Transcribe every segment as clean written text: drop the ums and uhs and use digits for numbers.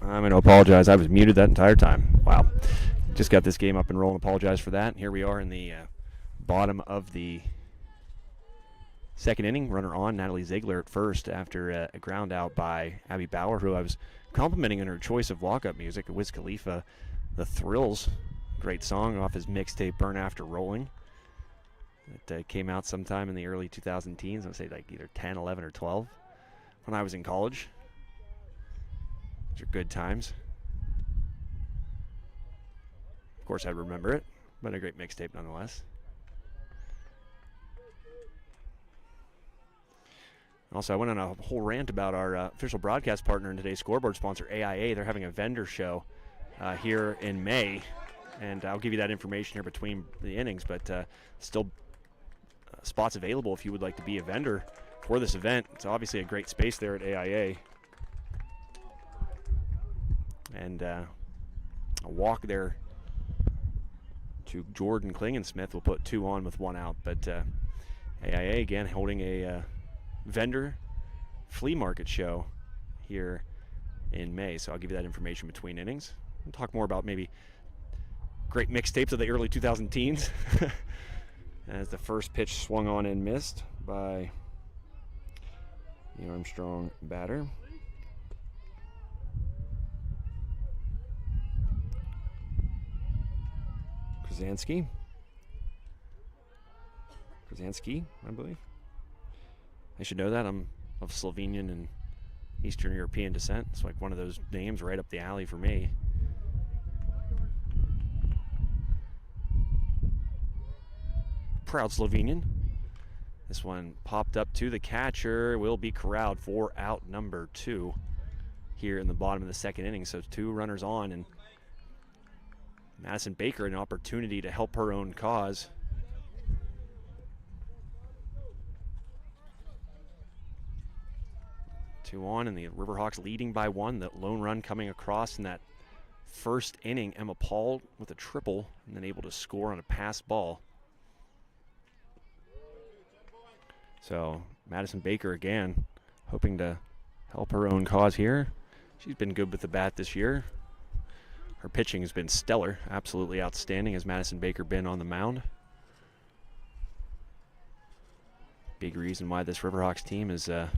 I'm going to apologize. I was muted that entire time. Wow. Just got this game up and rolling. Apologize for that. Here we are in the bottom of the second inning. Runner on, Natalie Ziegler at first after a ground out by Abby Bauer, who I was complimenting on her choice of walk-up music. Wiz Khalifa, The Thrills, great song off his mixtape Burn After Rolling. It came out sometime in the early 2010s. I would say like either 10, 11, or 12 when I was in college. Those are good times. Of course, I remember it, but a great mixtape nonetheless. Also, I went on a whole rant about our official broadcast partner and today's scoreboard sponsor, AIA. They're having a vendor show here in May, and I'll give you that information here between the innings, but still spots available if you would like to be a vendor for this event. It's obviously a great space there at AIA. And a walk there to Jordan Klingensmith will put 2 on with 1 out, but AIA again holding a vendor flea market show here in May, so I'll give you that information between innings. We'll talk more about maybe great mixtapes of the early 2010s as the first pitch swung on and missed by the Armstrong batter. Krasinski, I believe. I should know that. I'm of Slovenian and Eastern European descent. It's like one of those names right up the alley for me. Proud Slovenian. This one popped up to the catcher. Will be corralled for out number 2 here in the bottom of the second inning. So 2 runners on, and Madison Baker an opportunity to help her own cause. Two on, and the Riverhawks leading by 1. That lone run coming across in that first inning. Emma Paul with a triple, and then able to score on a pass ball. So Madison Baker again hoping to help her own cause here. She's been good with the bat this year. Her pitching has been stellar, absolutely outstanding has Madison Baker been on the mound. Big reason why this Riverhawks team has been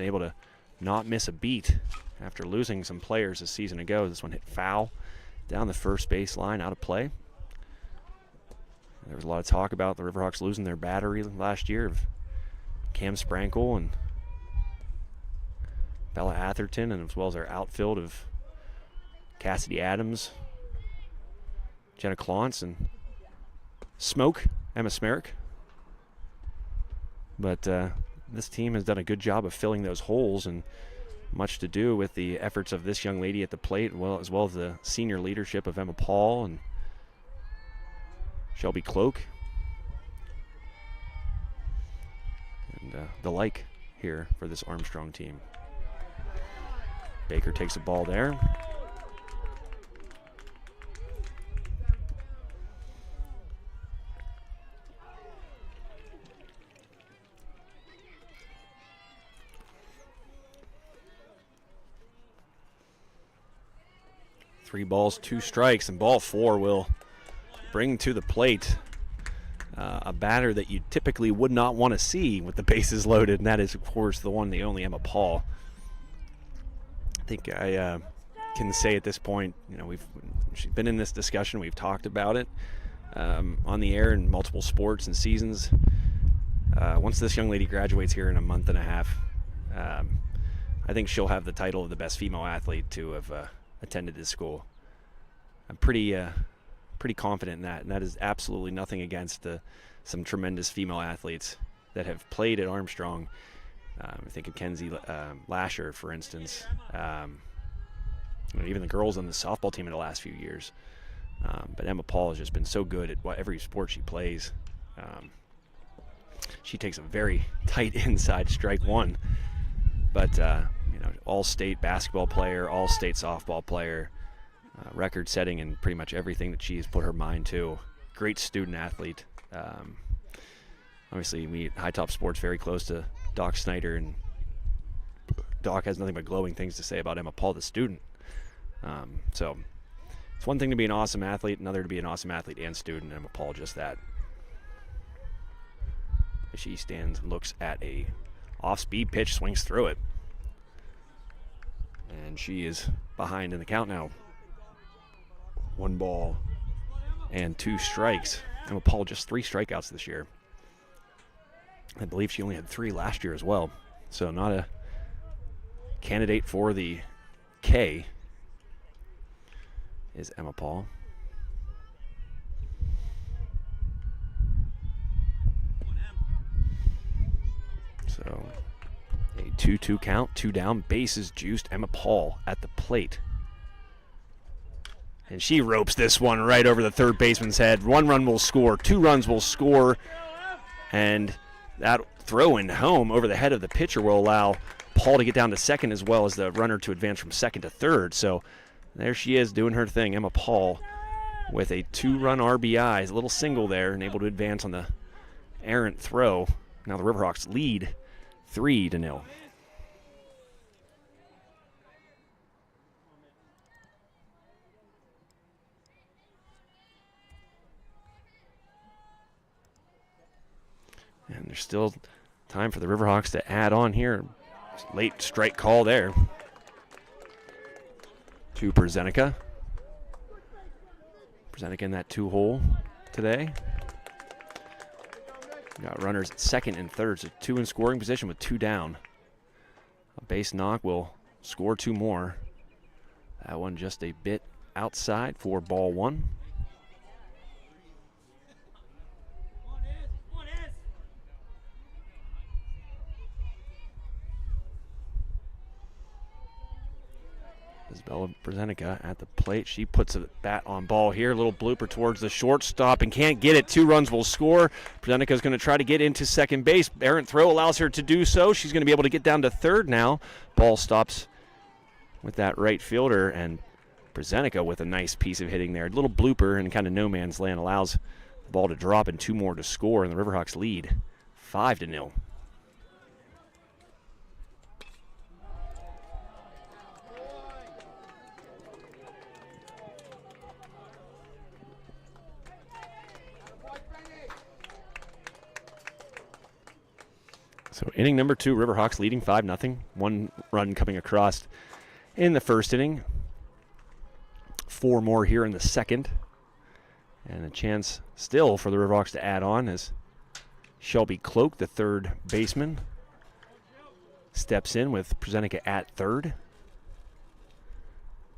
able to not miss a beat after losing some players a season ago. This one hit foul down the first base line, out of play. There was a lot of talk about the Riverhawks losing their battery last year of Cam Sprankle and Bella Atherton, and as well as our outfield of Cassidy Adams, Jenna Klontz, and Smoke, Emma Smerick. But this team has done a good job of filling those holes, and much to do with the efforts of this young lady at the plate, as well as the senior leadership of Emma Paul and Shelby Cloak, and the like here for this Armstrong team. Baker takes a ball there. Three balls, 2 strikes, and ball 4 will bring to the plate a batter that you typically would not want to see with the bases loaded, and that is, of course, the one, the only Emma Paul. I think I can say at this point, she's been in this discussion. We've talked about it on the air in multiple sports and seasons. Once this young lady graduates here in a month and a half, I think she'll have the title of the best female athlete to have attended this school. I'm pretty confident in that, and that is absolutely nothing against some tremendous female athletes that have played at Armstrong. I think of Kenzie Lasher, for instance. Even the girls on the softball team in the last few years. But Emma Paul has just been so good at every sport she plays. She takes a very tight inside strike one. But, all-state basketball player, all-state softball player, record-setting in pretty much everything that she has put her mind to. Great student athlete. Obviously, we at High Top Sports very close to Doc Snyder, and Doc has nothing but glowing things to say about Emma Paul, the student. So it's one thing to be an awesome athlete, another to be an awesome athlete and student, and Emma Paul just that. She stands and looks at a off-speed pitch, swings through it. And she is behind in the count now. 1 ball and 2 strikes. Emma Paul just 3 strikeouts this year. I believe she only had 3 last year as well. So not a candidate for the K is Emma Paul. So a 2-2 count, 2 down, bases juiced. Emma Paul at the plate. And she ropes this one right over the third baseman's head. 1 run will score, 2 runs will score. And that throw in home over the head of the pitcher will allow Paul to get down to second as well as the runner to advance from second to third. So there she is doing her thing, Emma Paul, with a 2-run RBI, a little single there, and able to advance on the errant throw. Now the Riverhawks lead 3-0. And there's still time for the Riverhawks to add on here. Late strike call there to Brzezinka. Brzezinka in that 2-hole today. Got runners at second and third, so 2 in scoring position with 2 down. A base knock will score 2 more. That one just a bit outside for ball 1. Isabella Brzezinka at the plate. She puts a bat on ball here. A little blooper towards the shortstop and can't get it. 2 runs will score. Brzezinka is going to try to get into second base. Errant throw allows her to do so. She's going to be able to get down to third now. Ball stops with that right fielder, and Brzezinka with a nice piece of hitting there. A little blooper and kind of no man's land allows the ball to drop and 2 more to score, and the Riverhawks lead 5-0. So inning number 2, Riverhawks leading 5-0. 1 run coming across in the first inning. 4 more here in the second. And a chance still for the Riverhawks to add on as Shelby Cloak, the third baseman, steps in with Brzezinka at third.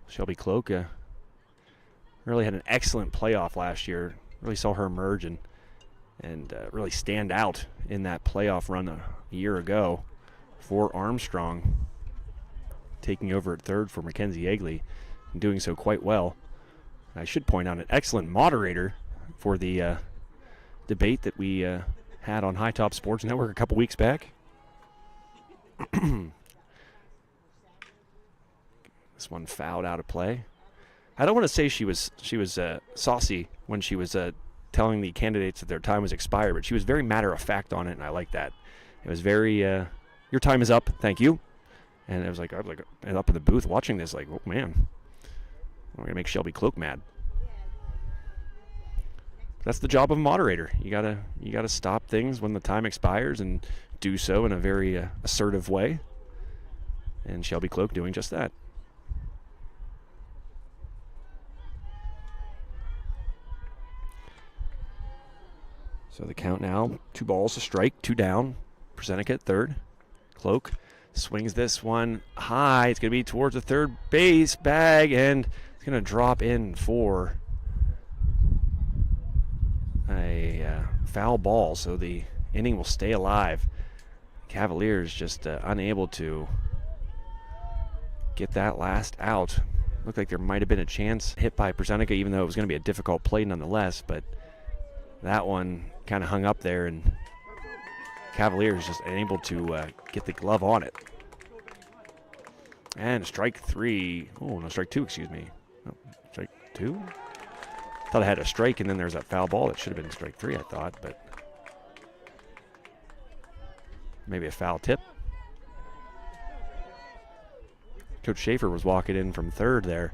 Shelby Cloak really had an excellent playoff last year. Really saw her emerge and really stand out in that playoff run a year ago for Armstrong, taking over at third for Mackenzie Egley and doing so quite well. I should point out an excellent moderator for the debate that we had on High Top Sports Network a couple weeks back. This one fouled out of play. I don't want to say she was saucy when she was telling the candidates that their time was expired, but she was very matter-of-fact on it, and I like that. It was very, your time is up, thank you. And I was like up in the booth watching this, like, oh, man, we're going to make Shelby Cloak mad. That's the job of a moderator. You gotta stop things when the time expires and do so in a very assertive way. And Shelby Cloak doing just that. So the count now, 2 balls, a strike, 2 down. Brzezinka at third. Cloak swings this one high. It's going to be towards the third base bag, and it's going to drop in for a foul ball. So the inning will stay alive. Cavaliers just unable to get that last out. Looked like there might have been a chance hit by Brzezinka, even though it was going to be a difficult play nonetheless, but that one kind of hung up there, and Cavaliers just unable to get the glove on it. And strike 3. Oh, no, strike 2, excuse me. No, strike 2? Thought I had a strike, and then there's that foul ball. That should have been strike 3, I thought, but maybe a foul tip. Coach Schaefer was walking in from third there.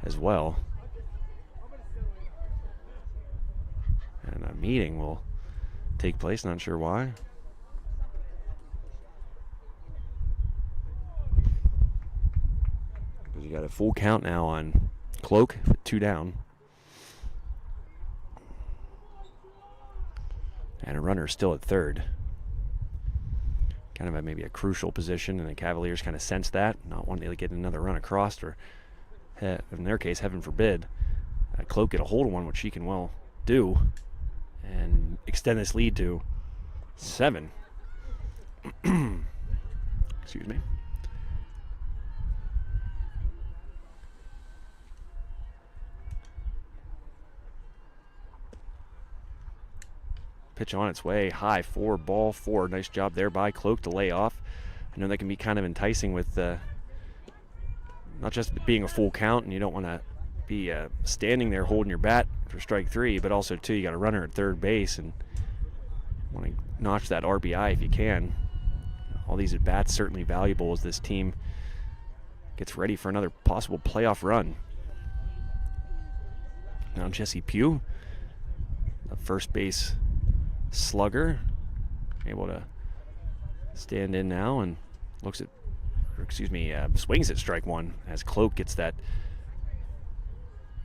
as well. And a meeting will take place, not sure why. You got a full count now on Cloak with 2 down. And a runner still at third. Kind of maybe a crucial position, and the Cavaliers kind of sense that, not wanting to get another run across, or in their case, heaven forbid, Cloak get a hold of one, which she can well do, and extend this lead to 7. Excuse me. Pitch on its way, high 4, ball 4. Nice job there by Cloak to lay off. I know that can be kind of enticing with not just being a full count, and you don't want to be standing there holding your bat for strike 3, but also too, you got a runner at third base and want to notch that RBI if you can. All these at bats certainly valuable as this team gets ready for another possible playoff run. Now Jesse Pugh, the first base slugger, able to stand in now and swings at strike 1 as Cloak gets that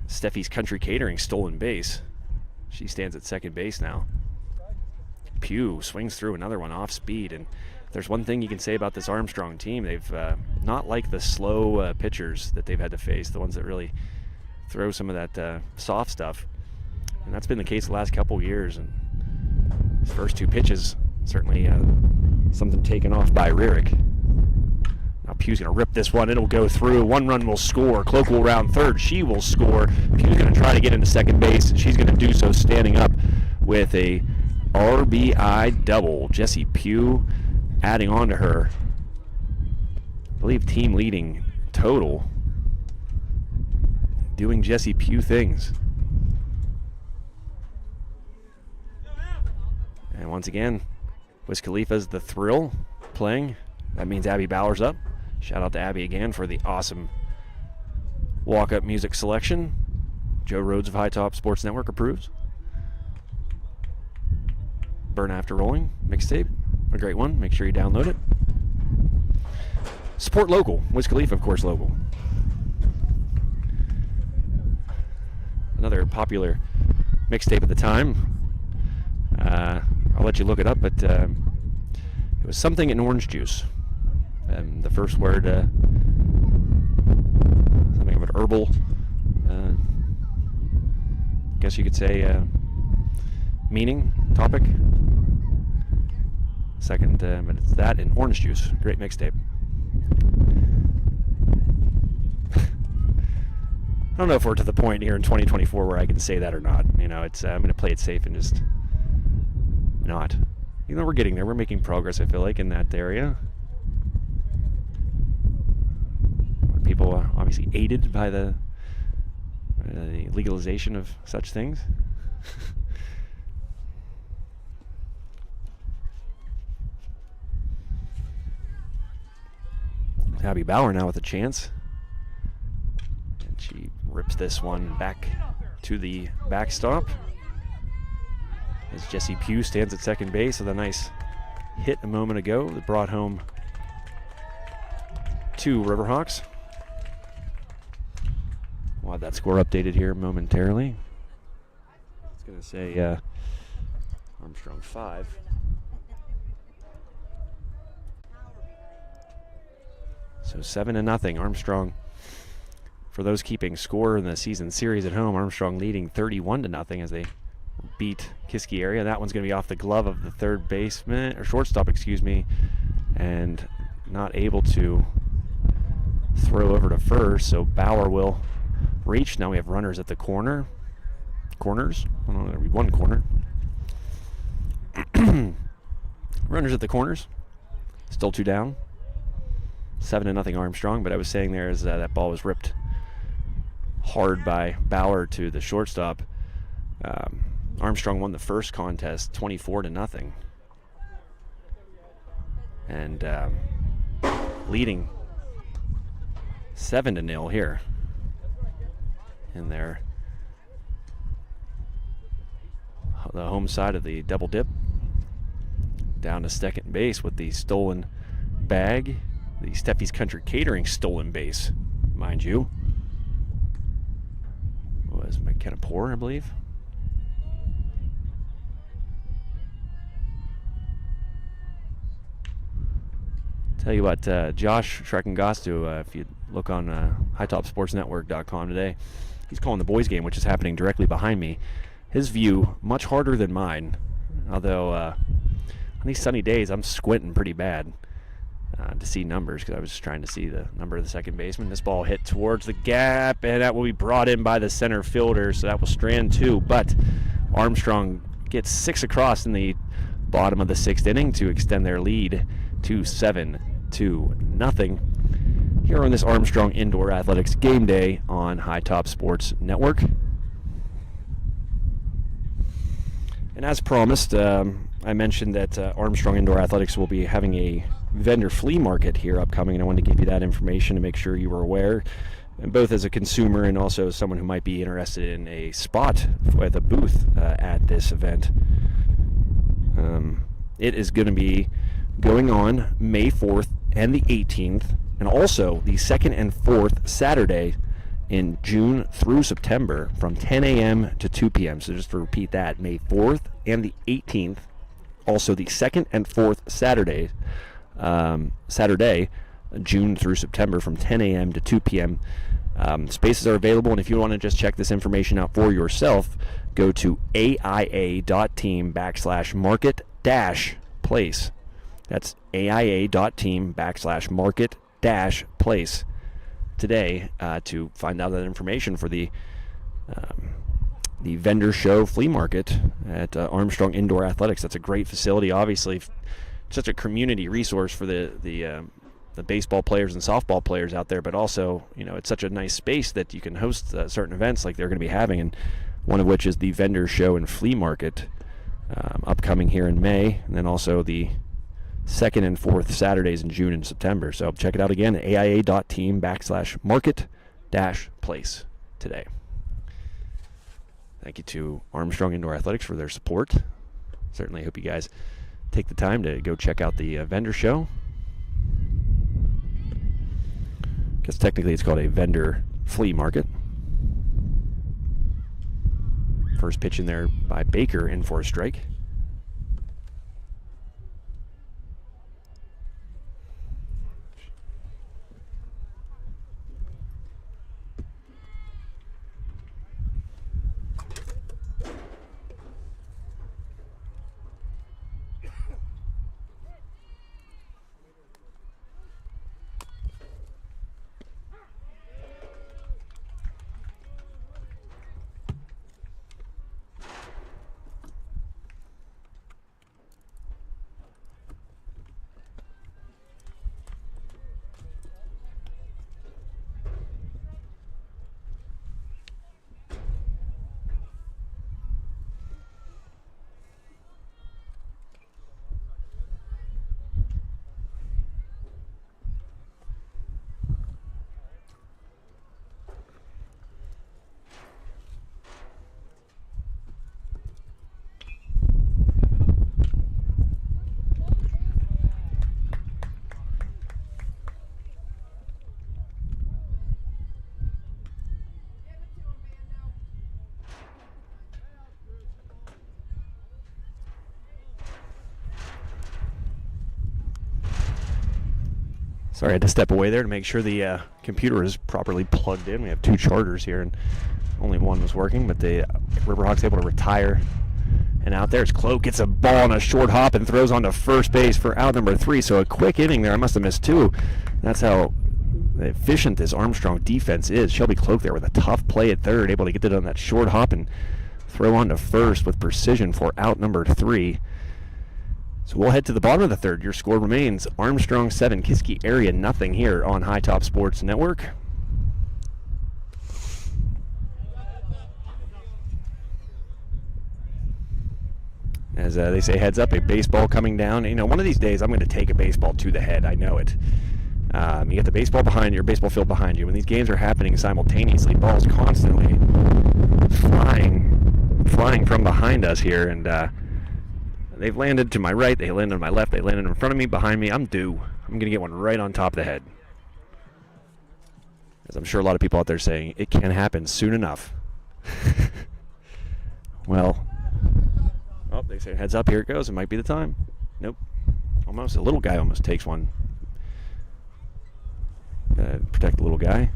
Steffi's Country Catering stolen base. She stands at second base now. Pugh swings through another one off speed, and if there's one thing you can say about this Armstrong team, they've not liked the slow pitchers that they've had to face, the ones that really throw some of that soft stuff, and that's been the case the last couple years. And his first 2 pitches, certainly something taken off by Rierick. Now Pugh's going to rip this one. It'll go through. 1 run will score. Cloak will round third. She will score. Pugh's going to try to get into second base, and she's going to do so standing up with a RBI double. Jesse Pugh adding on to her, I believe, team leading total. Doing Jesse Pugh things. And once again, Wiz Khalifa's The Thrill playing. That means Abby Bauer's up. Shout out to Abby again for the awesome walk-up music selection. Joe Rhodes of High Top Sports Network approves. Burn After Rolling mixtape, a great one. Make sure you download it. Support local. Wiz Khalifa, of course, local. Another popular mixtape at the time. I'll let you look it up, but it was something in orange juice. The first word, something of an herbal, guess you could say, meaning, topic. Second, but it's that in orange juice. Great mixtape. I don't know if we're to the point here in 2024 where I can say that or not. You know, it's I'm going to play it safe and just not. You know, we're getting there. We're making progress, I feel like, in that area. People are obviously aided by the legalization of such things. Abby Bauer now with a chance. And she rips this one back to the backstop. As Jesse Pugh stands at second base with a nice hit a moment ago that brought home 2 Riverhawks. We'll have that score updated here momentarily. It's going to say Armstrong 5. So 7-0. Armstrong, for those keeping score in the season series at home, Armstrong leading 31-0 as they beat Kiski area. That one's going to be off the glove of the third baseman, or shortstop, excuse me, and not able to throw over to first. So Bauer will reach. Now we have runners at the corners. I don't know, there'll be one corner. Runners at the corners. Still 2 down. 7-0 Armstrong, but I was saying there is that ball was ripped hard by Bauer to the shortstop. Armstrong won the first contest 24-0. And leading 7-0 here. in there. The home side of the double dip. Down to second base with the stolen bag. The Steffi's Country Catering stolen base, mind you. Was McKenna Poor, I believe. Tell you what, Josh Shrekengastu, if you look on hightopsportsnetwork.com today, he's calling the boys game, which is happening directly behind me. His view, much harder than mine, although on these sunny days, I'm squinting pretty bad to see numbers because I was just trying to see the number of the second baseman. This ball hit towards the gap, and that will be brought in by the center fielder, so that will strand 2, but Armstrong gets 6 across in the bottom of the 6th inning to extend their lead to 7-0 here on this Armstrong Indoor Athletics game day on High Top Sports Network. And as promised, I mentioned that Armstrong Indoor Athletics will be having a vendor flea market here upcoming, and I wanted to give you that information to make sure you were aware, and both as a consumer and also someone who might be interested in a spot with a booth at this event. It is going to be going on May 4th and the 18th, and also the 2nd and 4th Saturday in June through September from 10 a.m. to 2 p.m. So just to repeat that, May 4th and the 18th, also the 2nd and 4th Saturday, June through September from 10 a.m. to 2 p.m. Spaces are available, and if you want to just check this information out for yourself, go to aia.team/market-place. That's aia.team/market-place today to find out that information for the vendor show flea market at Armstrong Indoor Athletics. That's a great facility, obviously such a community resource for the baseball players and softball players out there, but also, you know, it's such a nice space that you can host certain events like they're going to be having, and one of which is the vendor show and flea market upcoming here in May, and then also the 2nd and 4th Saturdays in June and September. So check it out again at aia.team/market-place today. Thank you to Armstrong Indoor Athletics for their support. Certainly hope you guys take the time to go check out the vendor show. I guess technically it's called a vendor flea market. First pitch in there by Baker, in for a strike. Sorry, I had to step away there to make sure the computer is properly plugged in. We have 2 chargers here, and only one was working, but the Riverhawks able to retire. And out there, Cloak gets a ball on a short hop and throws onto first base for out number 3. So a quick inning there. I must have missed 2. That's how efficient this Armstrong defense is. Shelby Cloak there with a tough play at third, able to get it on that short hop and throw onto first with precision for out number 3. So we'll head to the bottom of the third. Your score remains Armstrong 7, Kiski area nothing here on High Top Sports Network. As they say, heads up, a baseball coming down. You know, one of these days I'm going to take a baseball to the head. I know it. You got the baseball behind you, or baseball field behind you. When these games are happening simultaneously, balls constantly flying from behind us here, and they've landed to my right, they landed on my left, they landed in front of me, behind me. I'm due. I'm going to get one right on top of the head. As I'm sure a lot of people out there saying, it can happen soon enough. Well, oh, they say heads up, here it goes. It might be the time. Nope. Almost. A little guy almost takes one. Protect the little guy.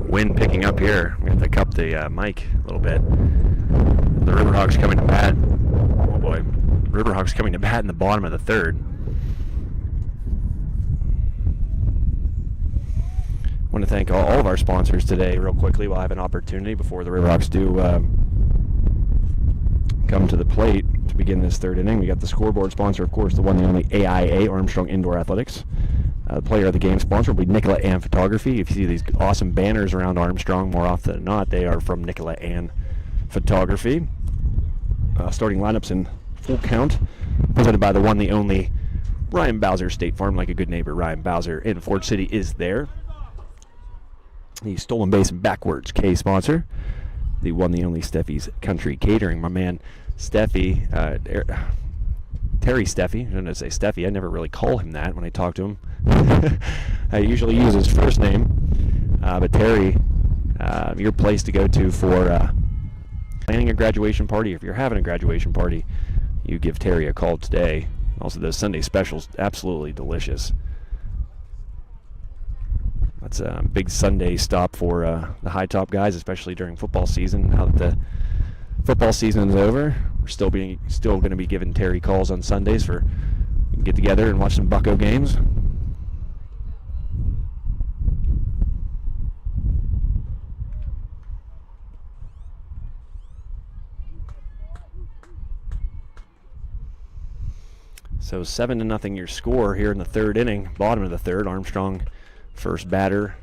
Wind picking up here. We have to cup the mic a little bit. The Riverhawks coming to bat. Oh boy. Riverhawks coming to bat in the bottom of the third. I want to thank all of our sponsors today real quickly while I have an opportunity before the Riverhawks do come to the plate to begin this third inning. We got the scoreboard sponsor, of course, the one and only AIA, Armstrong Indoor Athletics. The player of the game sponsor will be Nicola Ann Photography. If you see these awesome banners around Armstrong, more often than not, they are from Nicola Ann Photography. Starting lineups in full count, presented by the one, the only Ryan Bowser, State Farm, like a good neighbor. Ryan Bowser in Ford City is there. The Stolen Base and Backwards K sponsor, the one, the only Steffi's Country Catering. My man Steffi, Terry Steffi. I'm going to say Steffi. I never really call him that when I talk to him. I usually use his first name. But Terry, your place to go to for planning a graduation party. If you're having a graduation party, you give Terry a call today. Also, those Sunday specials, absolutely delicious. That's a big Sunday stop for the high top guys, especially during football season. Now that the football season is over, we're still going to be giving Terry calls on Sundays for get together and watch some Bucko games. So 7-0 your score here in the third inning, bottom of the third. Armstrong, first batter.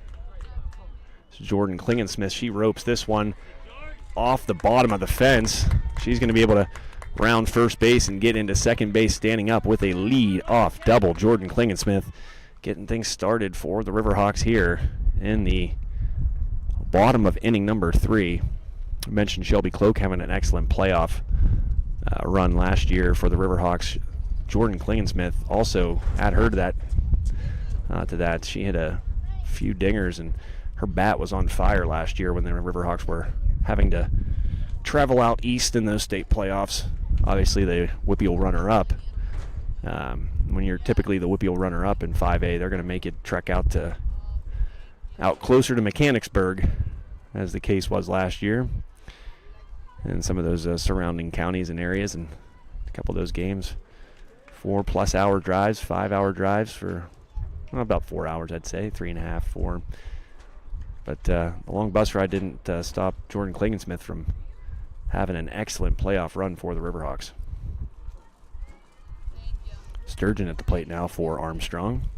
It's Jordan Klingensmith. She ropes this one off the bottom of the fence. She's going to be able to round first base and get into second base, standing up with a lead-off double. Jordan Klingensmith getting things started for the Riverhawks here in the bottom of inning number 3. I mentioned Shelby Cloak having an excellent playoff run last year for the Riverhawks. Jordan Klingensmith also add her to that. She hit a few dingers, and her bat was on fire last year when the Riverhawks were having to travel out east in those state playoffs. Obviously, the WPIAL runner-up. When you're typically the WPIAL runner-up in 5A, they're going to make you trek out closer to Mechanicsburg, as the case was last year, and some of those surrounding counties and areas, and a couple of those games. 4+ hour drives, 5-hour drives for about 4 hours, I'd say, 3.5, 4. But the long bus ride didn't stop Jordan Klingensmith from having an excellent playoff run for the Riverhawks. Sturgeon at the plate now for Armstrong.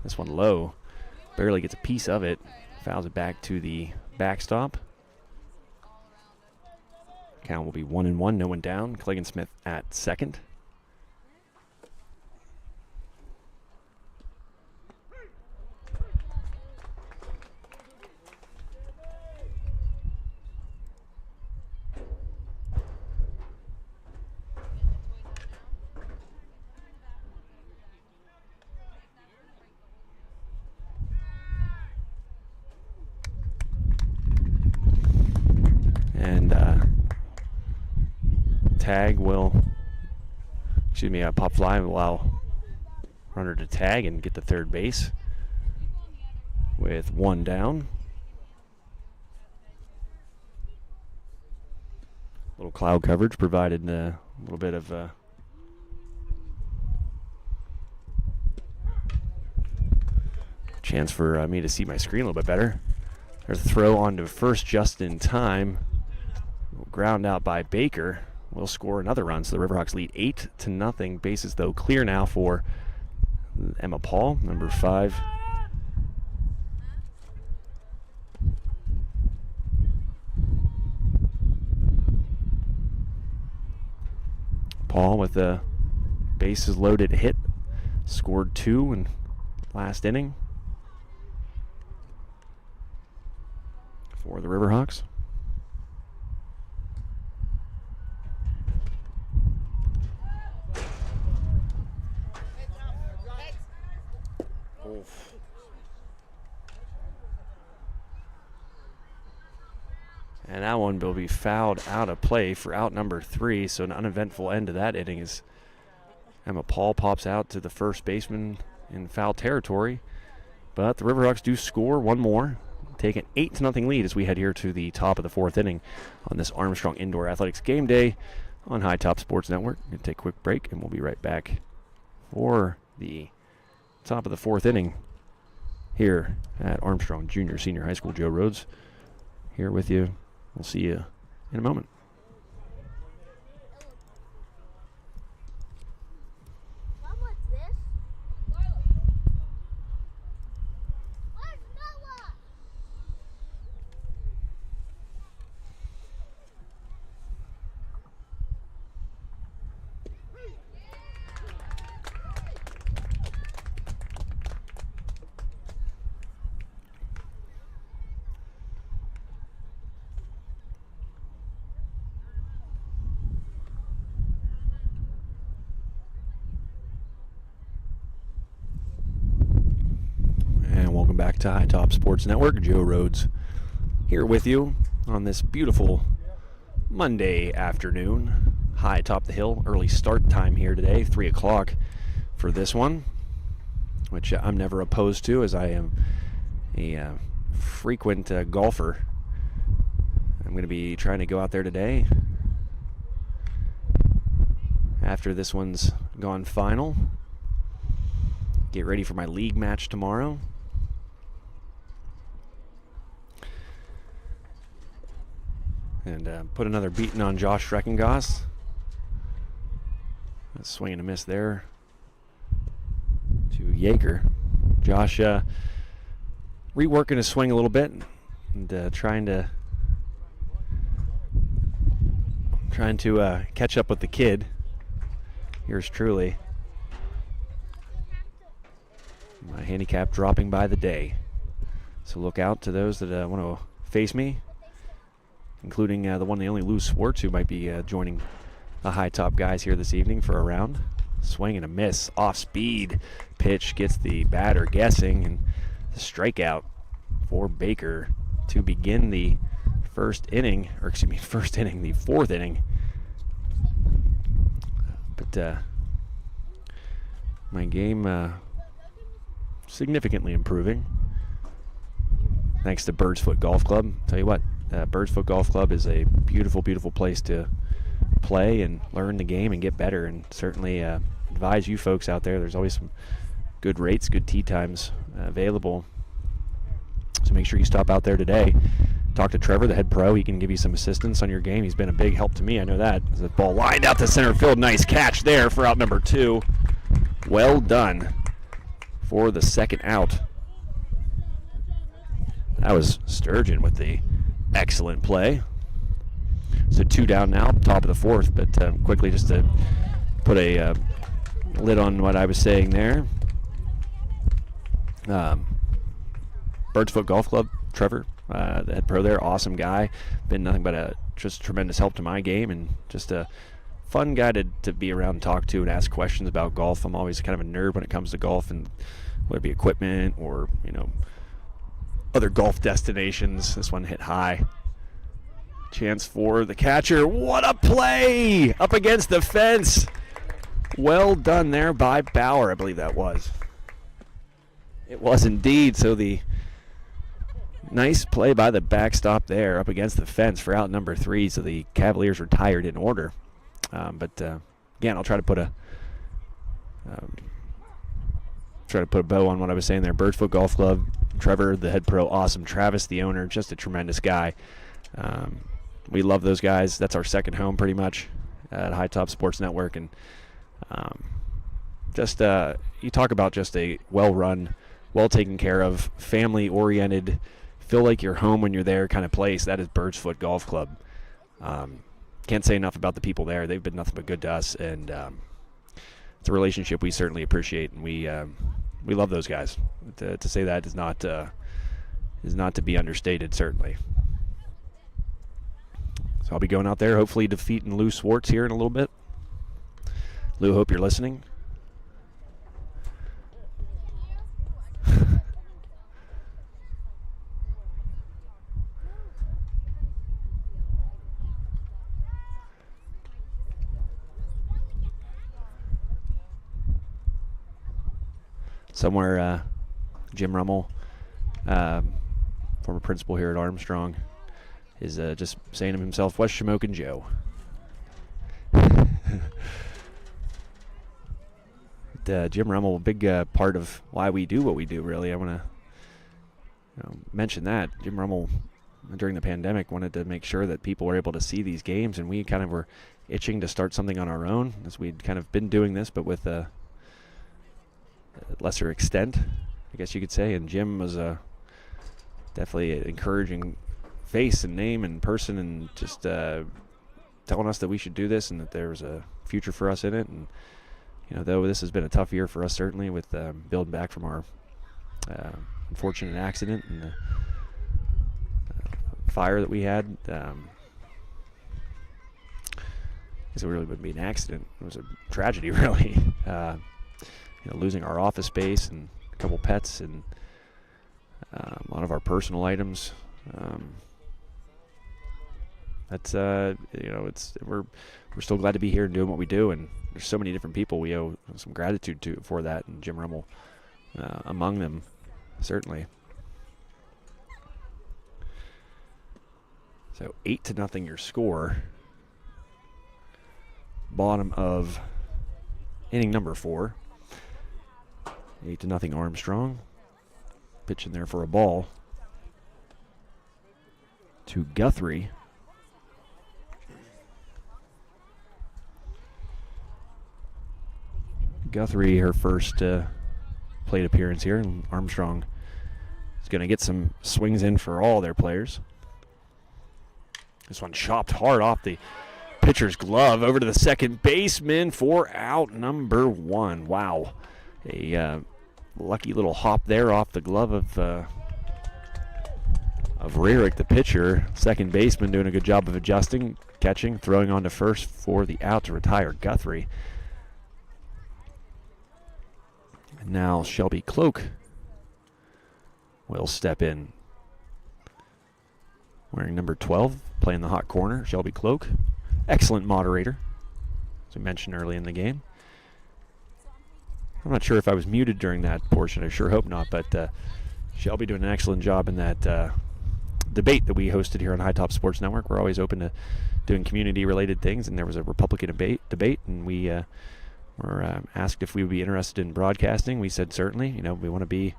This one low, barely gets a piece of it, fouls it back to the backstop. Count will be 1-1, no one down. Klingensmith at second. Tag will, pop fly will allow runner to tag and get to third base with one down. Little cloud coverage provided a little bit of chance for me to see my screen a little bit better. There's a throw onto first just in time Ground out by Baker will score another run. So the Riverhawks lead 8-0. Bases, though, clear now for Emma Paul, number 5. Paul with a bases loaded hit, scored 2 in last inning for the Riverhawks. And that one will be fouled out of play for out number 3. So an uneventful end to that inning as Emma Paul pops out to the first baseman in foul territory. But the Riverhawks do score one more, take an 8-0 lead as we head here to the top of the 4th inning on this Armstrong Indoor Athletics game day on High Top Sports Network. We're going to take a quick break and we'll be right back for the top of the 4th inning here at Armstrong Junior Senior High School. Joe Rhodes here with you. We'll see you in a moment. Back to High Top Sports Network. Joe Rhodes here with you on this beautiful Monday afternoon. High atop the hill. Early start time here today, 3 o'clock for this one, which I'm never opposed to as I am a frequent golfer. I'm going to be trying to go out there today after this one's gone final. Get ready for my league match tomorrow. And put another beating on Josh Schreckengoss. Swing and a miss there to Yeager. Josh reworking his swing a little bit and trying to catch up with the kid. Yours truly. My handicap dropping by the day. So look out to those that want to face me, including the one and only Lou Swartz, who might be joining the High Top guys here this evening for a round. Swing and a miss. Off speed pitch gets the batter guessing, and the strikeout for Baker to begin the the 4th inning. But my game significantly improving thanks to Bird's Foot Golf Club. Tell you what, Bird's Foot Golf Club is a beautiful, beautiful place to play and learn the game and get better, and certainly advise you folks out there. There's always some good rates, good tee times available. So make sure you stop out there today. Talk to Trevor, the head pro. He can give you some assistance on your game. He's been a big help to me. I know that. The ball lined out to center field. Nice catch there for out number 2. Well done for the second out. That was Sturgeon with the excellent play. So 2 down now, top of the 4th. But quickly, just to put a lid on what I was saying there. Bird's Foot Golf Club, Trevor, the head pro there, awesome guy. Been nothing but just tremendous help to my game, and just a fun guy to be around and talk to and ask questions about golf. I'm always kind of a nerd when it comes to golf, and whether it be equipment or, other golf destinations. This one hit high. Chance for the catcher. What a play! Up against the fence. Well done there by Bauer, I believe that was. It was indeed. So the nice play by the backstop there up against the fence for out number 3. So the Cavaliers retired in order. But again, I'll try to put a bow on what I was saying there. Bird's Foot Golf Club, Trevor, the head pro, awesome. Travis, the owner, just a tremendous guy. We love those guys. That's our second home pretty much at High Top Sports Network. And you talk about just a well-run, well taken care of, family-oriented, feel like you're home when you're there kind of place. That is Birdsfoot Golf Club. Can't say enough about the people there. They've been nothing but good to us, and it's a relationship we certainly appreciate, and we love those guys. To say that is not to be understated, certainly. So I'll be going out there, hopefully defeating Lou Swartz here in a little bit. Lou, hope you're listening. Somewhere, Jim Rummel, former principal here at Armstrong, is just saying to himself, West Shamokin Joe. Jim Rummel, a big part of why we do what we do, really. I want to mention that. Jim Rummel, during the pandemic, wanted to make sure that people were able to see these games, and we kind of were itching to start something on our own, as we'd kind of been doing this, but with a lesser extent, I guess you could say. And Jim was definitely an encouraging face and name and person, and just telling us that we should do this and that there's a future for us in it. And though this has been a tough year for us, certainly, with building back from our unfortunate accident and the fire that we had. I guess it really wouldn't be an accident. It was a tragedy, really. Losing our office space and a couple pets and a lot of our personal items. We're still glad to be here and doing what we do, and there's so many different people we owe some gratitude to for that, and Jim Rummel among them, certainly. So 8-0 your score. Bottom of inning number 4. 8-0 Armstrong. Pitching there for a ball to Guthrie. Guthrie, her first plate appearance here, and Armstrong is going to get some swings in for all their players. This one chopped hard off the pitcher's glove over to the second baseman for out number 1. Wow. A lucky little hop there off the glove of Rarick, the pitcher. Second baseman doing a good job of adjusting, catching, throwing on to first for the out to retire Guthrie. And now Shelby Cloak will step in. Wearing number 12, playing the hot corner, Shelby Cloak. Excellent moderator, as we mentioned early in the game. I'm not sure if I was muted during that portion. I sure hope not, but Shelby doing an excellent job in that debate that we hosted here on High Top Sports Network. We're always open to doing community-related things, and there was a Republican debate, and we were asked if we would be interested in broadcasting. We said certainly. We want to be,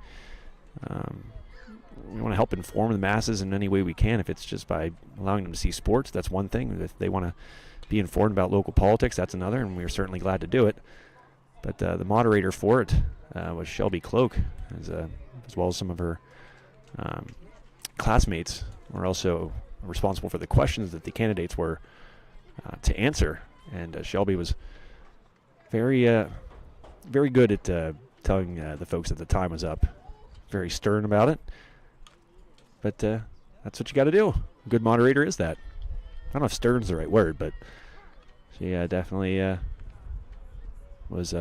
we want to help inform the masses in any way we can. If it's just by allowing them to see sports, that's one thing. If they want to be informed about local politics, that's another, and we're certainly glad to do it. But the moderator for it was Shelby Cloak, as well as some of her classmates were also responsible for the questions that the candidates were to answer. And Shelby was very good at telling the folks that the time was up. Very stern about it. But that's what you got to do. A good moderator is that. I don't know if stern's the right word, but she definitely was.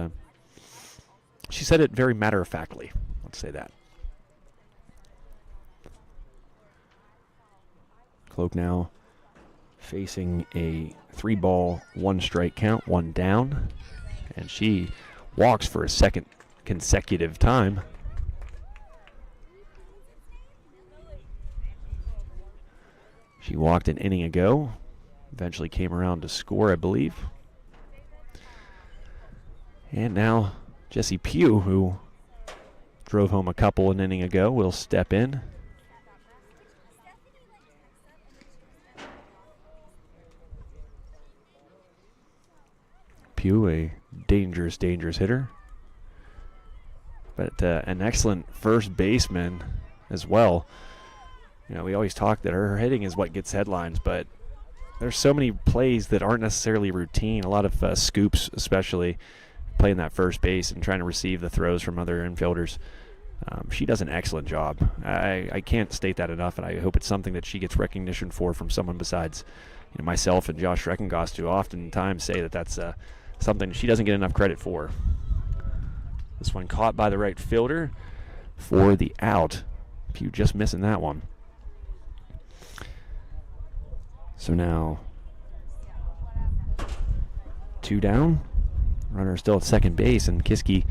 She said it very matter-of-factly. Let's say that. Cloak now facing a 3-ball, 1-strike count, 1 down. And she walks for a second consecutive time. She walked an inning ago. Eventually came around to score, I believe. And now Jesse Pugh, who drove home a couple an inning ago, will step in. Pugh, a dangerous hitter. But an excellent first baseman as well. You know, we always talk that her hitting is what gets headlines, but there's so many plays that aren't necessarily routine. A lot of scoops, especially playing that first base and trying to receive the throws from other infielders. She does an excellent job. I can't state that enough, and I hope it's something that she gets recognition for from someone besides, you know, myself and Josh Schreckengost, who oftentimes say that that's something she doesn't get enough credit for. This one caught by the right fielder for the out. Pugh just missing that one. So now 2 down. Runner still at second base, and Kiski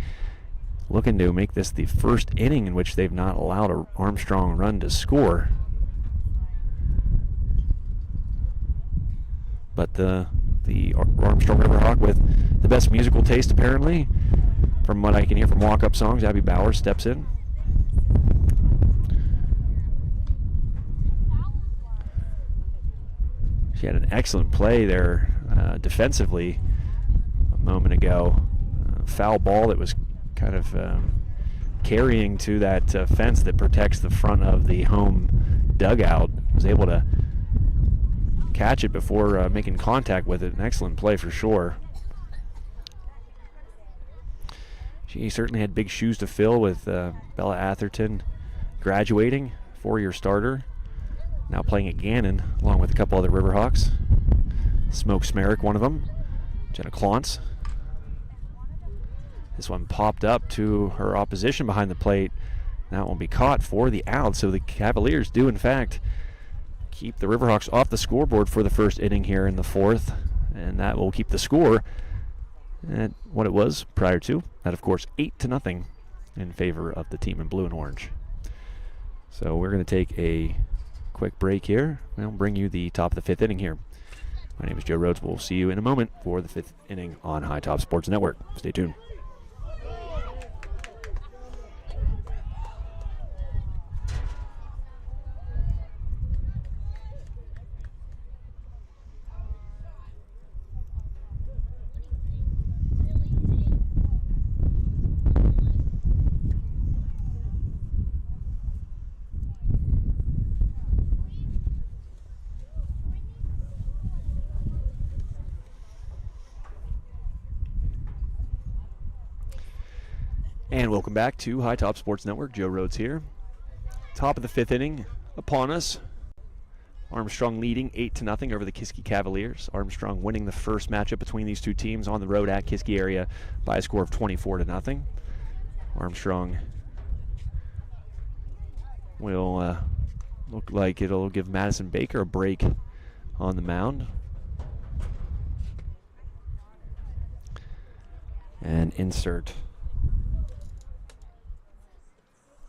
looking to make this the first inning in which they've not allowed an Armstrong run to score. But the Armstrong Riverhawk with the best musical taste, apparently, from what I can hear from walk-up songs. Abby Bauer steps in. She had an excellent play there defensively a moment ago. Foul ball that was kind of carrying to that fence that protects the front of the home dugout. Was able to catch it before making contact with it. An excellent play for sure. She certainly had big shoes to fill with Bella Atherton graduating, 4-year starter. Now playing at Gannon, along with a couple other Riverhawks. Smoke Smerick, one of them. Jenna Klontz. This one popped up to her opposition behind the plate. That won't be caught for the out. So the Cavaliers do, in fact, keep the Riverhawks off the scoreboard for the first inning here in the 4th. And that will keep the score at what it was prior to. That, of course, 8-0 in favor of the team in blue and orange. So we're going to take a quick break here. We'll bring you the top of the 5th inning here. My name is Joe Rhodes. We'll see you in a moment for the 5th inning on High Top Sports Network. Stay tuned. And welcome back to High Top Sports Network. Joe Rhodes here. Top of the 5th inning upon us. Armstrong leading 8-0 over the Kiski Cavaliers. Armstrong winning the first matchup between these two teams on the road at Kiski area by a score of 24-0. Armstrong will look like it'll give Madison Baker a break on the mound. And insert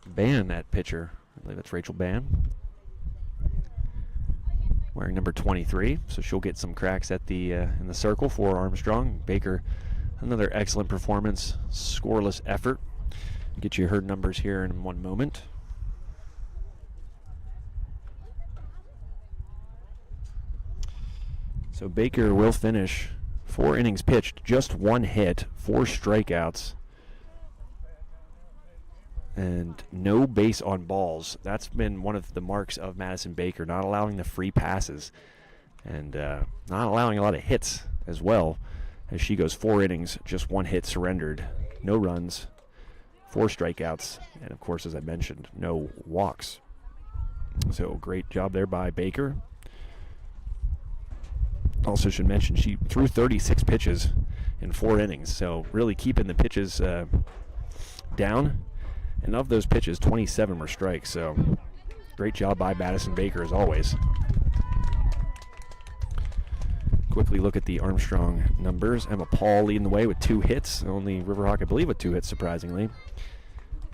Ban at pitcher. I believe it's Rachel Ban, wearing number 23, so she'll get some cracks at the in the circle for Armstrong. Baker, another excellent performance, scoreless effort. Get you her numbers here in one moment. So Baker will finish 4 innings pitched, just 1 hit, 4 strikeouts, and no base on balls. That's been one of the marks of Madison Baker, not allowing the free passes and not allowing a lot of hits as well, as she goes 4 innings, just 1 hit surrendered, no runs, 4 strikeouts, and of course, as I mentioned, no walks. So great job there by Baker. Also should mention she threw 36 pitches in 4 innings, so really keeping the pitches down. And of those pitches, 27 were strikes, so great job by Madison Baker as always. Quickly look at the Armstrong numbers. Emma Paul leading the way with 2 hits. Only Riverhawk, I believe, with 2 hits, surprisingly.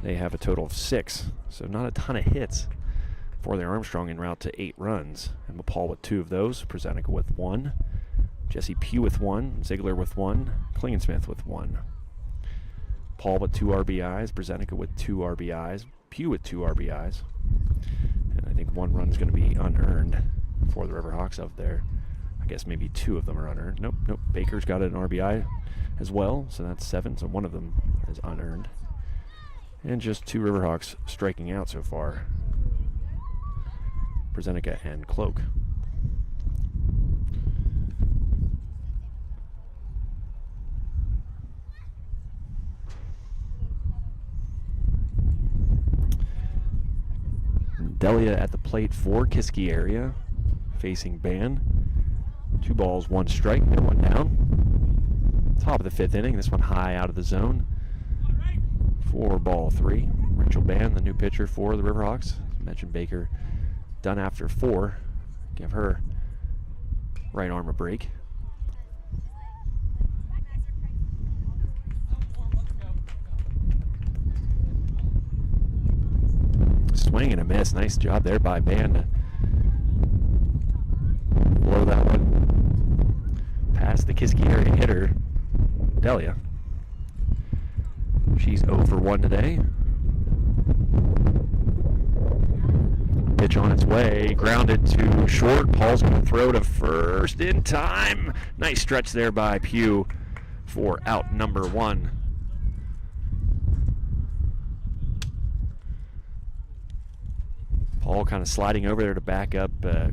They have a total of 6, so not a ton of hits for the Armstrong en route to 8 runs. Emma Paul with 2 of those, Prezenica with 1, Jessie Pugh with 1, Ziegler with 1, Klingensmith with 1. Paul with 2 RBIs, Prezenica with 2 RBIs, Pugh with 2 RBIs. And I think 1 run is going to be unearned for the Riverhawks of their, I guess maybe 2 of them are unearned. Nope. Baker's got an RBI as well, so that's 7. So one of them is unearned. And just 2 Riverhawks striking out so far. Presenica and Cloak. Delia at the plate for Kiski area, facing Ban. 2 balls, 1 strike, and 1 down. Top of the 5th inning, this one high out of the zone. 4 ball 3. Rachel Ban, the new pitcher for the Riverhawks. As mentioned, Baker done after 4. Give her right arm a break. Swing and a miss. Nice job there by Ban to blow that one past the Kiski area hitter, Delia. She's 0 for 1 today. Pitch on its way. Grounded to short. Paul's going to throw to first in time. Nice stretch there by Pugh for out number 1. Paul kind of sliding over there to back up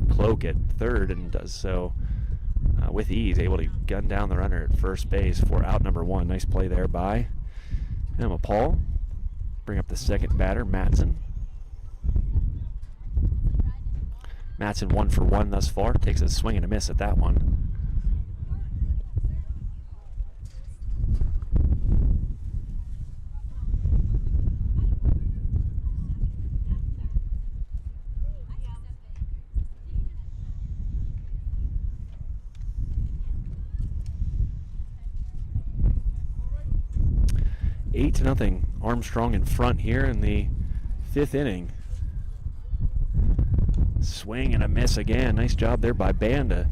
Cloak at third, and does so with ease, able to gun down the runner at first base for out number 1. Nice play there by Emma Paul. Bring up the second batter, Matson. Matson 1 for 1 thus far. Takes a swing and a miss at that one. Eight to nothing. Armstrong in front here in the 5th inning. Swing and a miss again. Nice job there by Ban to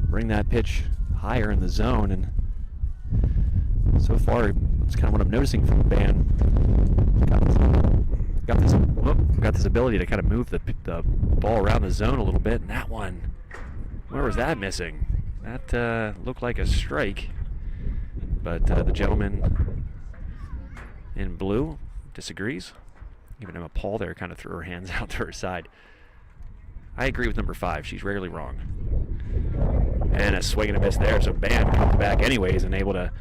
bring that pitch higher in the zone. And so far, it's kind of what I'm noticing from Ban. Got this ability to kind of move the ball around the zone a little bit. And that one, where was that missing? That looked like a strike. But the gentleman in blue disagrees. Giving him a Paul there, kind of threw her hands out to her side. I agree with number 5. She's rarely wrong. And a swing and a miss there. So Ban comes back anyways and able to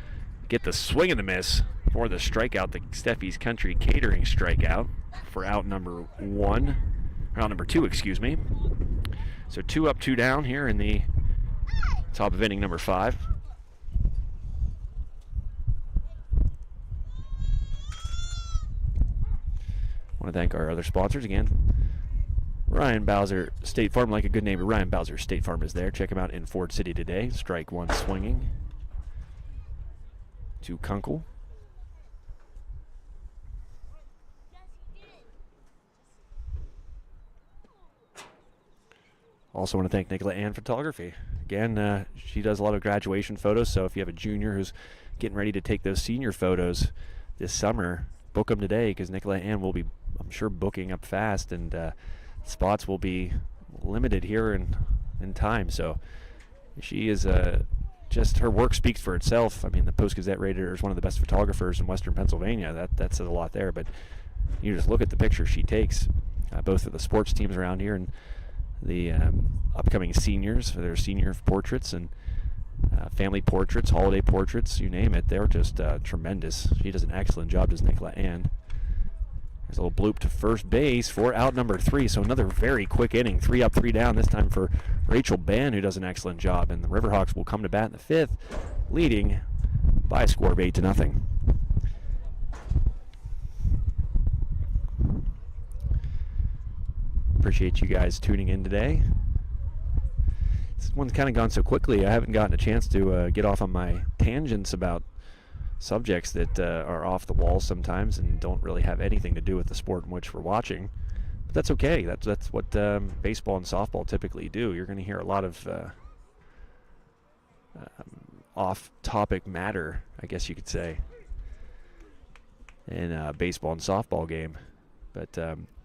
get the swing and the miss for the strikeout, the Steffi's Country Catering strikeout for out number 1. Or out number 2, excuse me. So 2 up, 2 down here in the top of inning number 5. I want to thank our other sponsors again. Ryan Bowser State Farm, like a good neighbor. Ryan Bowser State Farm is there. Check him out in Ford City today. Strike 1 swinging to Kunkel. Also want to thank Nicola Ann Photography. Again, she does a lot of graduation photos, so if you have a junior who's getting ready to take those senior photos this summer, book them today, because Nicola Ann will be, I'm sure, booking up fast, and spots will be limited here in time. So she is just, her work speaks for itself. I mean, the Post-Gazette rated her as one of the best photographers in Western Pennsylvania. That says a lot there. But you just look at the pictures she takes, both of the sports teams around here and the upcoming seniors for their senior portraits and family portraits, holiday portraits, you name it. They're just tremendous. She does an excellent job, does Nicola Ann. There's a little bloop to first base for out number 3. So another very quick inning. 3 up, 3 down, this time for Rachel Ban, who does an excellent job. And the Riverhawks will come to bat in the 5th, leading by a score of 8-0. Appreciate you guys tuning in today. This one's kind of gone so quickly, I haven't gotten a chance to get off on my tangents about subjects that are off the wall sometimes and don't really have anything to do with the sport in which we're watching. But that's okay. That's what baseball and softball typically do. You're going to hear a lot of off-topic matter, I guess you could say, in a baseball and softball game. But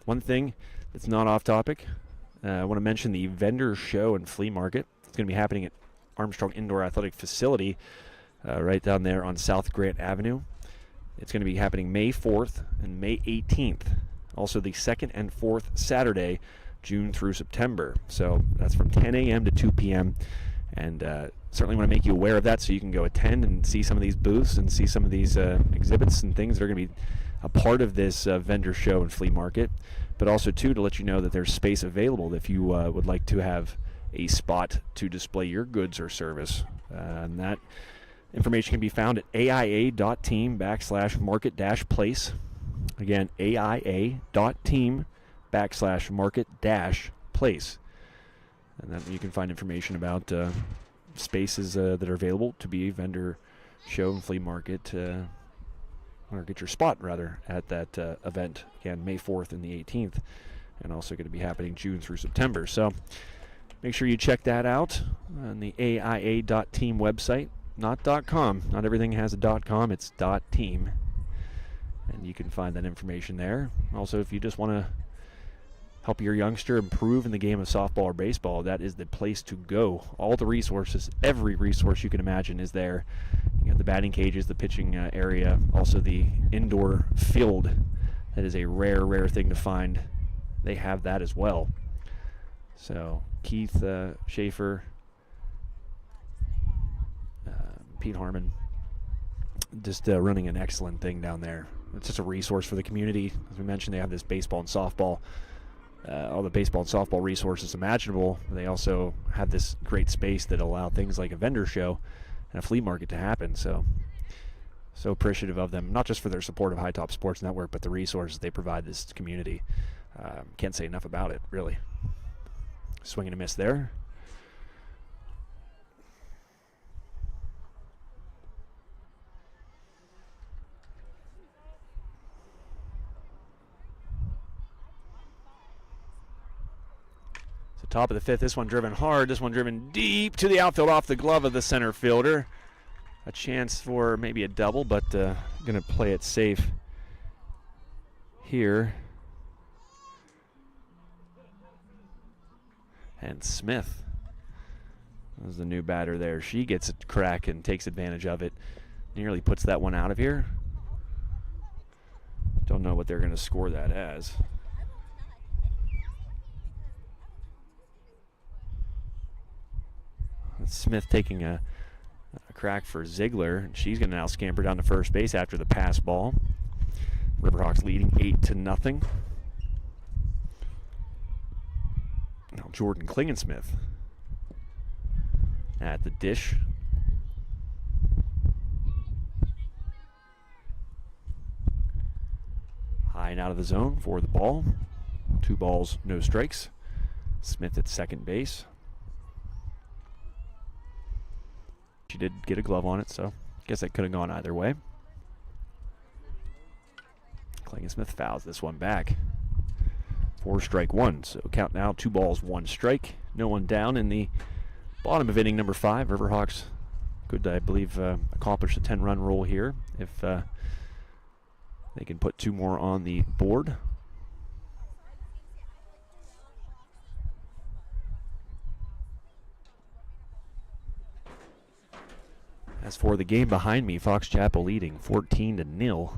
one thing that's not off-topic, I want to mention the vendor show and flea market. It's going to be happening at Armstrong Indoor Athletic Facility right down there on South Grant Avenue. It's going to be happening May 4th and May 18th. Also the 2nd and 4th Saturday, June through September. So that's from 10 a.m. to 2 p.m. And certainly want to make you aware of that so you can go attend and see some of these booths and see some of these exhibits and things that are going to be a part of this vendor show and flea market. But also, too, to let you know that there's space available if you would like to have a spot to display your goods or service. And that information can be found at aia.team/market-place. Again, aia.team/market-place. And then you can find information about spaces that are available to be a vendor show and flea market, or get your spot, rather, at that event. Again, May 4th and the 18th, and also going to be happening June through September. So make sure you check that out on the aia.team website. Not .com. Not everything has a .com. It's .team. And you can find that information there. Also, if you just want to help your youngster improve in the game of softball or baseball, that is the place to go. All the resources, every resource you can imagine is there. You got the batting cages, the pitching area, also the indoor field. That is a rare, rare thing to find. They have that as well. So Keith Schaefer, Pete Harmon, just running an excellent thing down there. It's just a resource for the community. As we mentioned, they have this baseball and softball, all the baseball and softball resources imaginable. They also have this great space that allow things like a vendor show and a flea market to happen. So appreciative of them, not just for their support of High Top Sports Network, but the resources they provide this community. Can't say enough about it, really. Swing and a miss there. Top of the 5th, this one driven hard, this one driven deep to the outfield off the glove of the center fielder. A chance for maybe a double, but going to play it safe here. And Smith is the new batter there. She gets a crack and takes advantage of it. Nearly puts that one out of here. Don't know what they're going to score that as. Smith taking a crack for Ziegler, and she's going to now scamper down to first base after the pass ball. Riverhawks leading 8-0. Now Jordan Klingensmith at the dish. High and out of the zone for the ball. 2 balls, no strikes. Smith at second base. She did get a glove on it, so I guess that could have gone either way. Klingensmith fouls this one back. 4-strike-1, so count now 2 balls, 1 strike. No one down in the bottom of inning number 5. Riverhawks could, I believe, accomplish the 10-run rule here if they can put 2 more on the board. As for the game behind me, Fox Chapel leading 14-0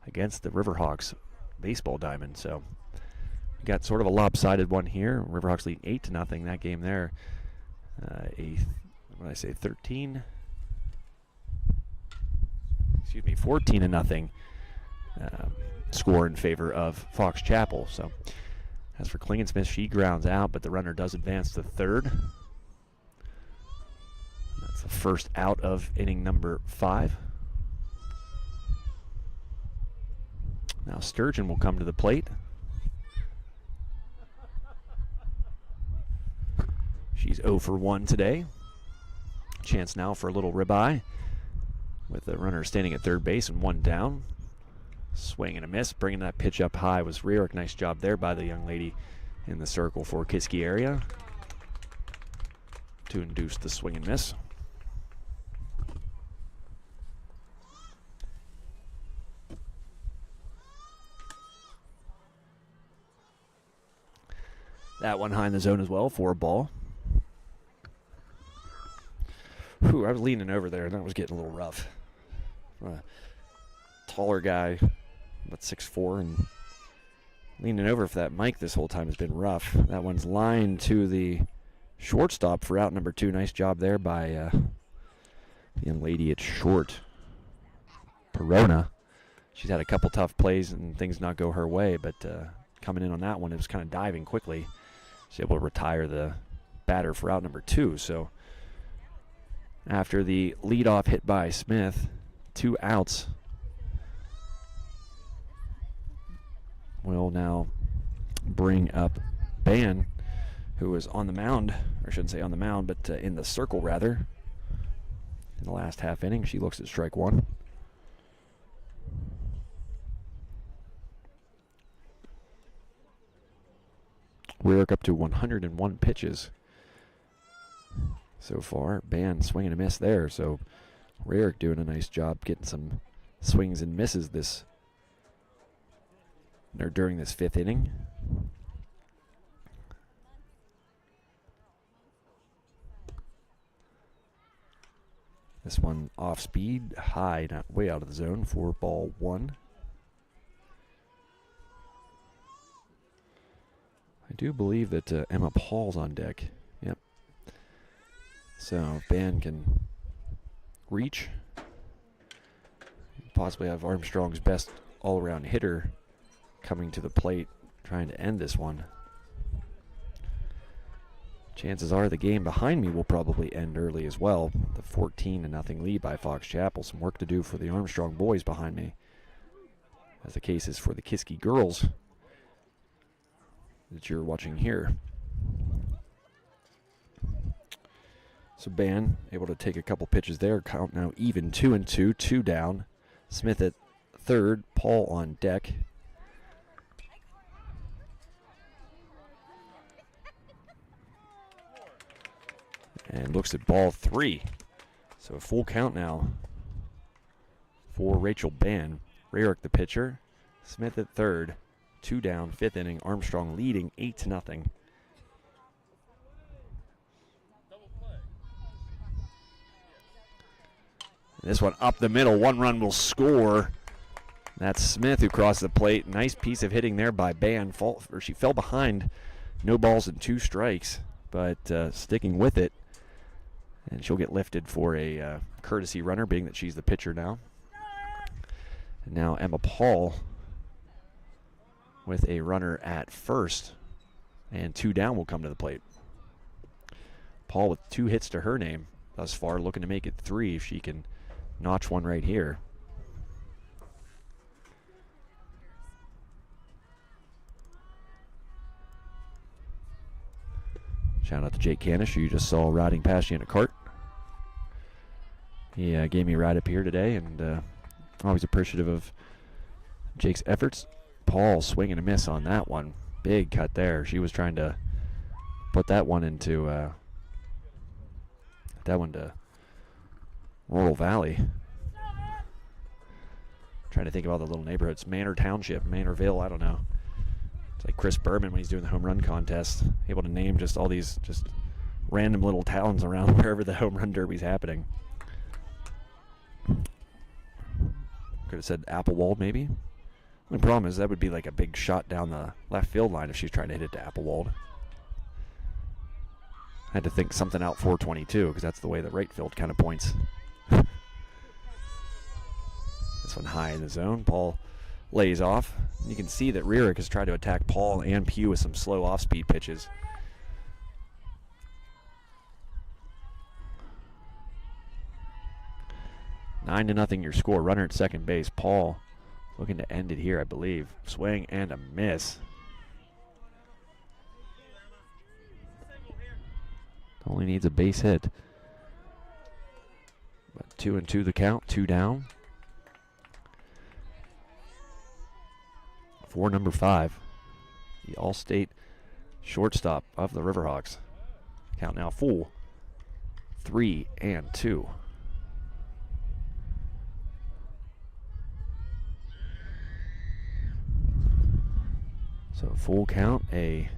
against the Riverhawks baseball diamond. So we got sort of a lopsided one here. Riverhawks leading 8-0. That game there, what did I say? 14-0 score in favor of Fox Chapel. So as for Klingensmith, she grounds out, but the runner does advance to third. That's the first out of inning number 5. Now Sturgeon will come to the plate. She's 0 for 1 today. Chance now for a little ribeye with the runner standing at third base and 1 down. Swing and a miss. Bringing that pitch up high was Rearick. Nice job there by the young lady in the circle for Kiski area to induce the swing and miss. That one high in the zone as well for a ball. Whew, I was leaning over there, and that was getting a little rough. Taller guy, about 6'4", and leaning over for that mic this whole time has been rough. That one's lined to the shortstop for out number 2. Nice job there by the young lady at short, Perona. She's had a couple tough plays and things not go her way, but coming in on that one, it was kind of diving quickly. She's able to retire the batter for out number 2. So after the leadoff hit by Smith, 2 outs. We'll now bring up Ban, who was on the mound, or I shouldn't say on the mound, but in the circle rather. In the last half inning, she looks at strike 1. We're up to 101 pitches so far. Ban swinging a miss there, so Rarick doing a nice job getting some swings and misses during this 5th inning. This one off speed, high, not way out of the zone for ball 1. I do believe that Emma Paul's on deck. Yep. So Ban can reach. Possibly have Armstrong's best all-around hitter coming to the plate, trying to end this one. Chances are the game behind me will probably end early as well. The 14-0 lead by Fox Chapel. Some work to do for the Armstrong boys behind me, as the case is for the Kiski girls that you're watching here. So Ban able to take a couple pitches there. Count now even 2-2, 2 down. Smith at third, Paul on deck. And looks at ball 3. So a full count now for Rachel Ban. Rarick the pitcher. Smith at third. 2 down, 5th inning. Armstrong leading 8-0. This one up the middle. 1 run will score. That's Smith who crossed the plate. Nice piece of hitting there by Ban. She fell behind. No balls and 2 strikes, but sticking with it. And she'll get lifted for a courtesy runner, being that she's the pitcher now. And now Emma Paul with a runner at first. And 2 down will come to the plate. Paul with 2 hits to her name thus far, looking to make it 3 if she can notch one right here. Shout out to Jake Canish, who you just saw riding past you in a cart. He gave me a ride up here today, and always appreciative of Jake's efforts. Paul swinging a miss on that one. Big cut there. She was trying to put that one into to Rural Valley. Trying to think of all the little neighborhoods. Manor Township, Manorville, I don't know. It's like Chris Berman when he's doing the home run contest, able to name just all these just random little towns around wherever the home run derby's happening. Could have said Applewald maybe. The problem is that would be like a big shot down the left field line if she's trying to hit it to Applewald. I had to think something out 422 because that's the way the right field kind of points. This one high in the zone. Paul lays off. You can see that Rarick has tried to attack Paul and Pugh with some slow off-speed pitches. Nine to nothing your score. Runner at second base. Paul looking to end it here, I believe. Swing and a miss. Only needs a base hit. But 2-2 the count. 2 down. For number 5, the All-State shortstop of the Riverhawks. Count now full. 3-2. So full count, a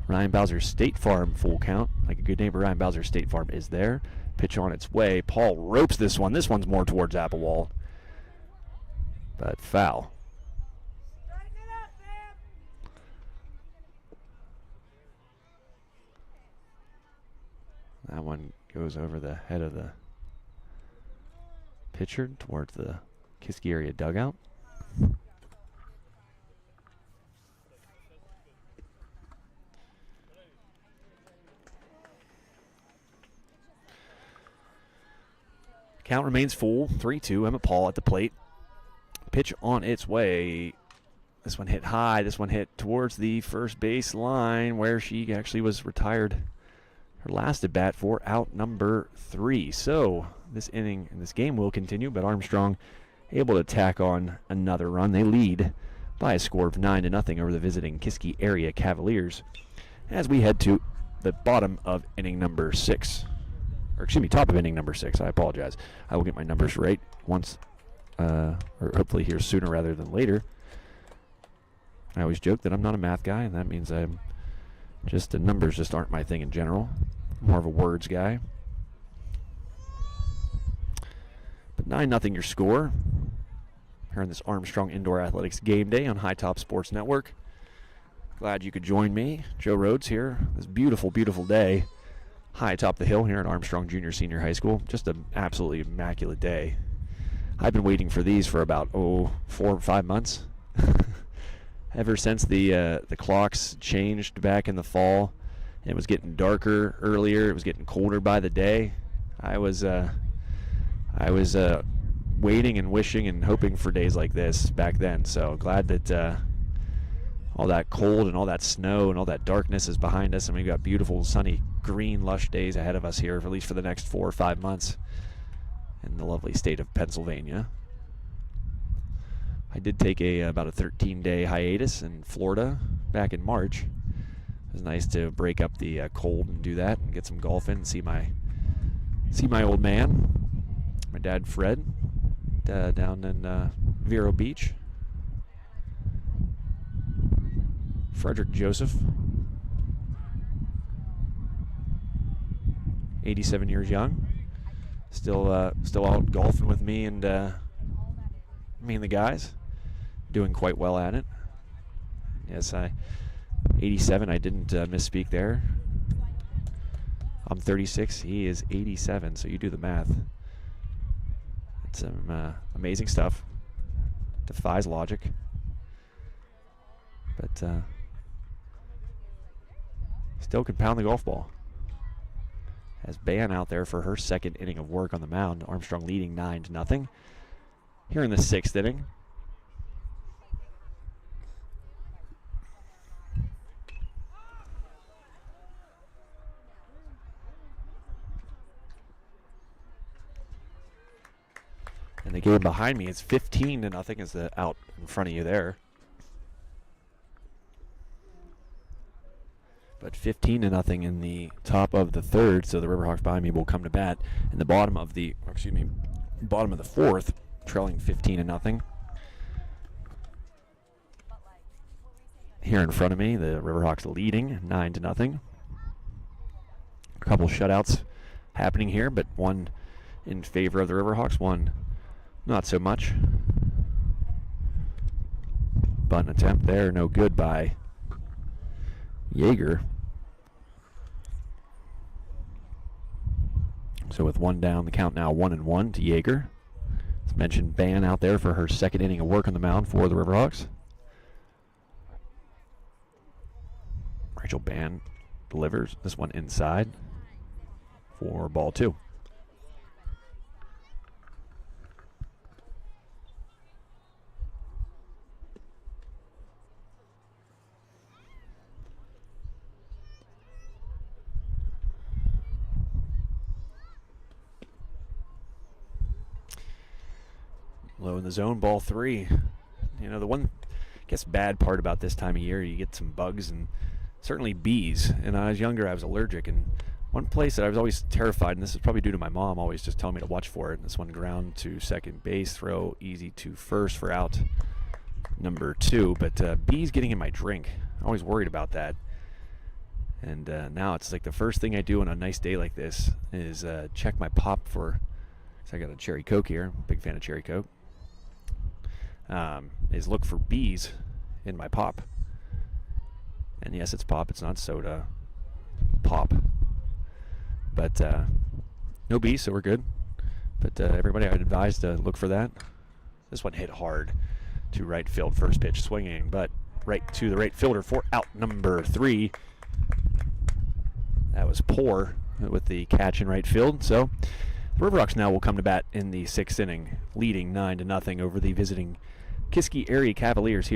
Ryan Bowser State Farm full count. Like a good neighbor, Ryan Bowser State Farm is there. Pitch on its way. Paul ropes this one. This one's more towards Applewall. But foul. That one goes over the head of the pitcher towards the Kiski area dugout. Count remains full, 3-2. Emma Paul at the plate. Pitch on its way. This one hit high. This one hit towards the first base line where she actually was retired. Her last at bat for out number 3. So this inning and this game will continue, but Armstrong able to tack on another run. They lead by a score of 9-0 over the visiting Kiski area Cavaliers as we head to the bottom of inning number 6. Or excuse me, top of inning number 6. I apologize. I will get my numbers right once, or hopefully here sooner rather than later. I always joke that I'm not a math guy, and that means I'm just the numbers just aren't my thing in general. More of a words guy. But 9-0 your score here on this Armstrong Indoor Athletics Game Day on High Top Sports Network. Glad you could join me, Joe Rhodes, here this beautiful, beautiful day high atop the hill here at Armstrong Junior Senior High School. Just an absolutely immaculate day. I've been waiting for these for about 4 or 5 months. Ever since the clocks changed back in the fall, and it was getting darker earlier, it was getting colder by the day. I was waiting and wishing and hoping for days like this back then. So glad that all that cold and all that snow and all that darkness is behind us, and we've got beautiful, sunny, green, lush days ahead of us here, at least for the next 4 or 5 months in the lovely state of Pennsylvania. I did take about a 13-day hiatus in Florida back in March. It was nice to break up the cold and do that and get some golf in and see my old man, my dad Fred, down in Vero Beach. Frederick Joseph, 87 years young, still out golfing with me and the guys, doing quite well at it. Yes, 87. I didn't misspeak there. I'm 36. He is 87. So you do the math. It's some amazing stuff. Defies logic. But still can pound the golf ball. Has Ban out there for her second inning of work on the mound. Armstrong leading 9-0 here in the 6th inning. And the game behind me is 15-0 is the out in front of you there. But 15-0 in the top of the 3rd, so the Riverhawks behind me will come to bat in the bottom of the 4th, trailing 15-0. Here in front of me, the Riverhawks leading 9-0. A couple shutouts happening here, but one in favor of the Riverhawks, one not so much. Bunt attempt there, no good by Yeager. So with one down, the count now 1-1 to Yeager. As mentioned, Ban out there for her second inning of work on the mound for the Riverhawks. Rachel Ban delivers this one inside for ball 2. Low in the zone, ball 3. You know, the one, I guess, bad part about this time of year, you get some bugs and certainly bees. And when I was younger, I was allergic. And one place that I was always terrified, and this is probably due to my mom always just telling me to watch for it, and this one ground to second base, throw easy to first for out number 2. But bees getting in my drink, I'm always worried about that. And now it's like the first thing I do on a nice day like this is check my pop for. So I got a cherry Coke here. Big fan of cherry Coke. Is look for bees in my pop. And yes, it's pop. It's not soda. Pop. But no bees, so we're good. But everybody, I'd advise to look for that. This one hit hard to right field. First pitch swinging, but right to the right fielder for out number 3. That was poor with the catch in right field. So the River Rocks now will come to bat in the 6th inning, leading 9-0 over the visiting Kiski area Cavaliers here.